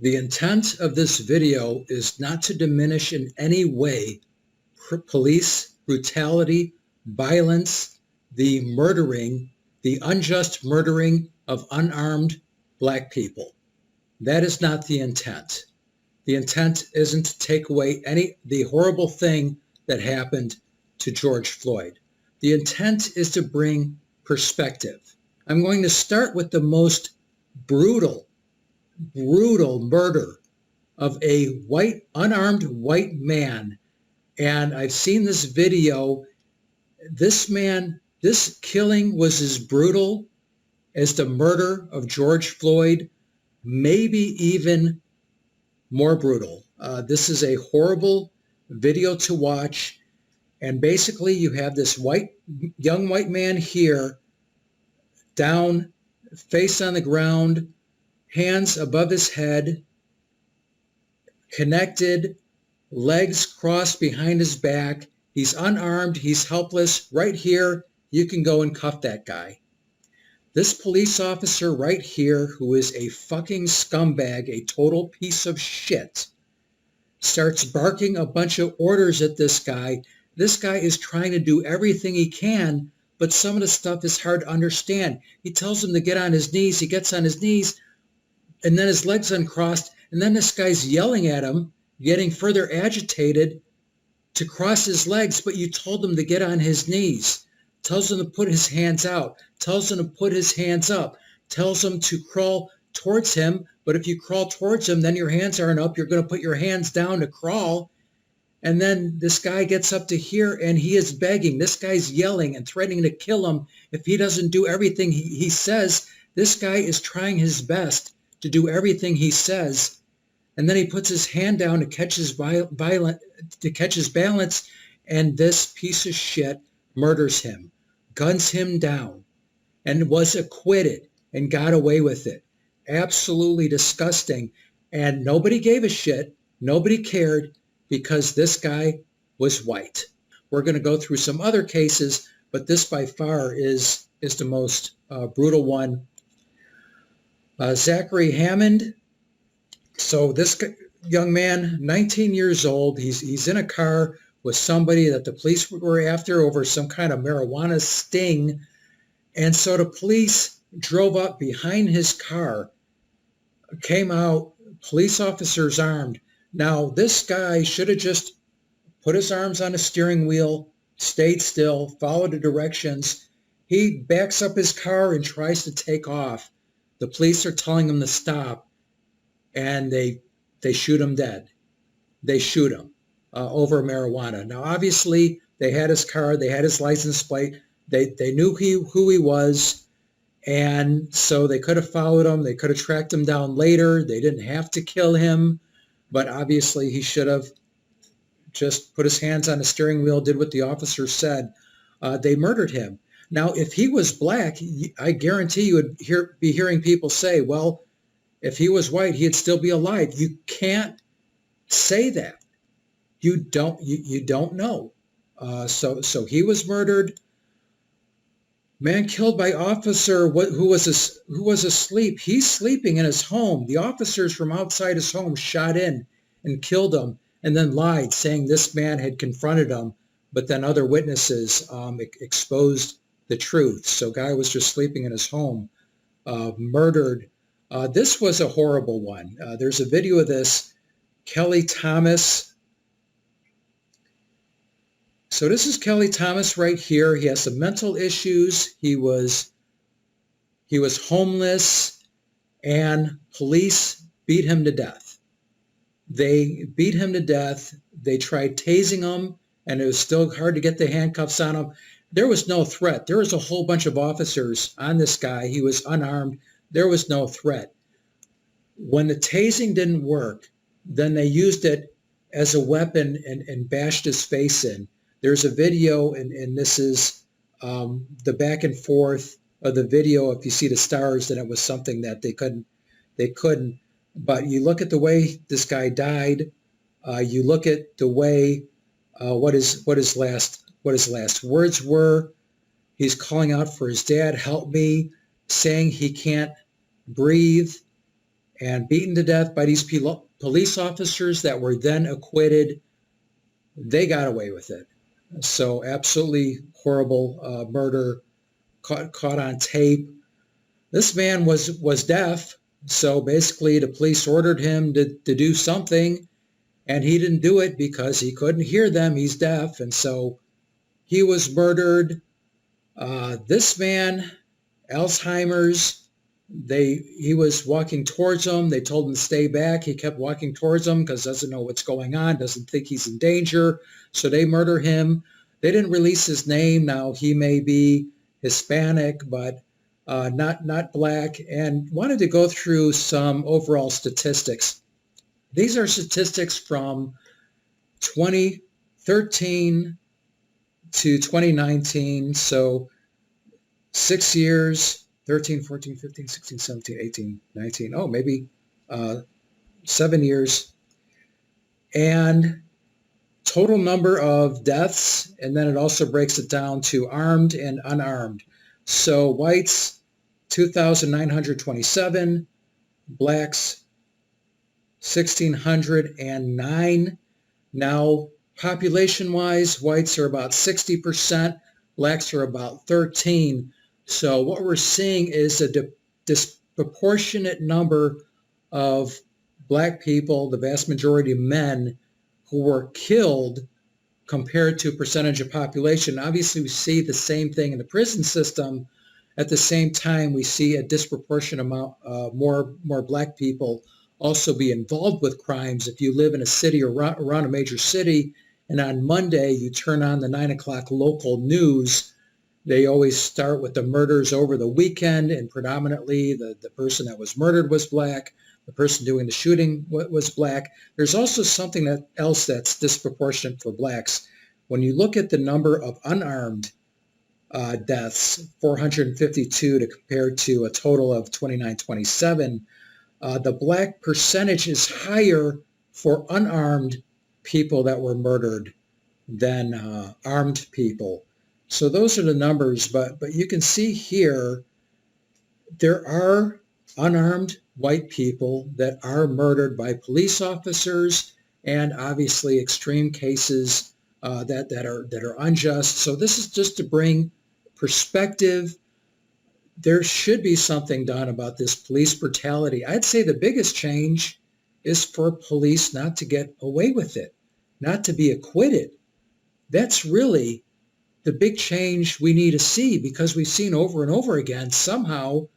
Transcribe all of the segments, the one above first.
The intent of this video is not to diminish in any way police brutality, violence, the murdering, the unjust murdering of unarmed black people. That is not the intent. The intent isn't to take away the horrible thing that happened to George Floyd. The intent is to bring perspective. I'm going to start with the most brutal murder of a unarmed white man. And I've seen this video. This killing was as brutal as the murder of George Floyd, maybe even more brutal. This is a horrible video to watch. And basically you have this young white man here, down, face on the ground, hands above his head, connected, legs crossed behind his back. He's unarmed. He's helpless. Right here, you can go and cuff that guy. This police officer right here, who is a fucking scumbag, a total piece of shit, starts barking a bunch of orders at this guy. This guy is trying to do everything he can, but some of the stuff is hard to understand. He tells him to get on his knees. He gets on his knees, and then his legs uncrossed, and then this guy's yelling at him, getting further agitated to cross his legs, but you told him to get on his knees. Tells him to put his hands out, tells him to put his hands up, tells him to crawl towards him, but if you crawl towards him, then your hands aren't up. You're going to put your hands down to crawl. And then this guy gets up to here and he is begging. This guy's yelling and threatening to kill him if he doesn't do everything he says. This guy is trying his best to do everything he says. And then he puts his hand down to catch his balance, and this piece of shit murders him, guns him down, and was acquitted and got away with it. Absolutely disgusting. And nobody gave a shit. Nobody cared because this guy was white. We're going to go through some other cases, but this by far is the most brutal one. Zachary Hammond. So this young man, 19 years old, he's in a car with somebody that the police were after over some kind of marijuana sting. And so the police drove up behind his car, came out, police officers armed. Now, this guy should have just put his arms on the steering wheel, stayed still, followed the directions. He backs up his car and tries to take off. The police are telling him to stop, and they shoot him dead. They shoot him over marijuana. Now, obviously, they had his car, they had his license plate, they knew who he was, and so they could have followed him. They could have tracked him down later. They didn't have to kill him, but obviously he should have just put his hands on the steering wheel, did what the officer said. They murdered him. Now, if he was black, I guarantee you would be hearing people say, well, if he was white, he'd still be alive. You can't say that. You don't know. So he was murdered. Man killed by officer who was asleep. He's sleeping in his home. The officers from outside his home shot in and killed him, and then lied, saying this man had confronted him, but then other witnesses exposed the truth. So guy was just sleeping in his home, murdered. This was a horrible one. There's a video of this. Kelly Thomas. So this is Kelly Thomas right here. He has some mental issues. He was homeless, and police beat him to death. They beat him to death. They tried tasing him, and it was still hard to get the handcuffs on him. There was no threat. There was a whole bunch of officers on this guy. He was unarmed. There was no threat. When the tasing didn't work, then they used it as a weapon and bashed his face in. There's a video, and this is the back and forth of the video. If you see the stars, then it was something that they couldn't. But you look at the way this guy died. You look at the way what his last words were. He's calling out for his dad, help me, saying he can't breathe. and beaten to death by these police officers that were then acquitted. They got away with it. So absolutely horrible murder caught on tape. This man was deaf, so basically the police ordered him to do something, and he didn't do it because he couldn't hear them. He's deaf, and so he was murdered. This man, Alzheimer's, he was walking towards them. They told him to stay back. He kept walking towards them because doesn't know what's going on, doesn't think he's in danger. So they murder him. They didn't release his name. Now he may be Hispanic, but not black. And wanted to go through some overall statistics. These are statistics from 2013 to 2019. So 6 years, 13, 14, 15, 16, 17, 18, 19. Oh, maybe 7 years. And total number of deaths, and then it also breaks it down to armed and unarmed. So whites, 2,927, blacks, 1,609. Now, population-wise, whites are about 60%, blacks are about 13%. So what we're seeing is a disproportionate number of black people, the vast majority of men, who were killed compared to percentage of population. Obviously, we see the same thing in the prison system. At the same time, we see a disproportionate amount, more black people also be involved with crimes. If you live in a city or around a major city, and on Monday you turn on the 9 o'clock local news, they always start with the murders over the weekend, and predominantly the person that was murdered was black. The person doing the shooting was black. There's also something else that's disproportionate for blacks. When you look at the number of unarmed deaths, 452 to compare to a total of 2927, the black percentage is higher for unarmed people that were murdered than armed people. So those are the numbers, but you can see here there are unarmed white people that are murdered by police officers, and obviously extreme cases that are unjust. So this is just to bring perspective. There should be something done about this police brutality. I'd say the biggest change is for police not to get away with it, not to be acquitted. That's really the big change we need to see, because we've seen over and over again somehow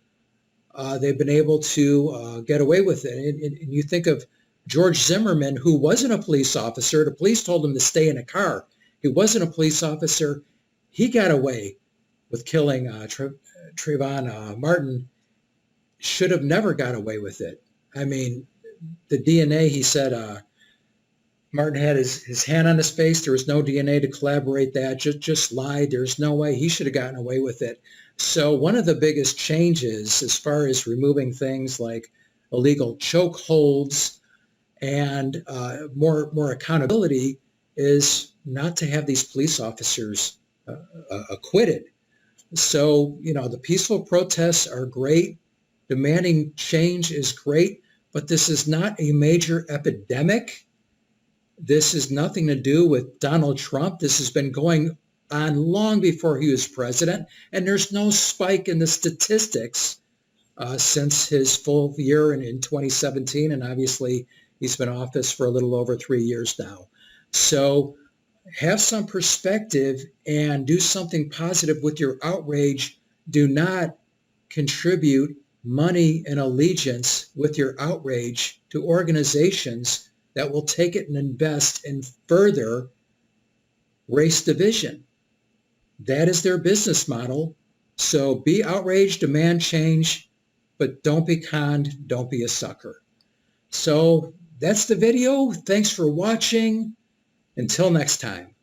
they've been able to get away with it. And you think of George Zimmerman, who wasn't a police officer. The police told him to stay in a car. He wasn't a police officer. He got away with killing Trayvon Martin. Should have never got away with it. I mean, the DNA, he said, Martin had his hand on his face. There was no DNA to collaborate that. Just lied. There's no way he should have gotten away with it. So one of the biggest changes as far as removing things like illegal chokeholds and more accountability is not to have these police officers acquitted. So, the peaceful protests are great. Demanding change is great, but this is not a major epidemic. This has nothing to do with Donald Trump. This has been going on long before he was president, and there's no spike in the statistics since his full year in 2017, and obviously he's been in office for a little over 3 years now. So have some perspective and do something positive with your outrage. Do not contribute money and allegiance with your outrage to organizations that will take it and invest in further race division. That is their business model. So be outraged, demand change, but don't be conned, don't be a sucker. So that's the video. Thanks for watching. Until next time.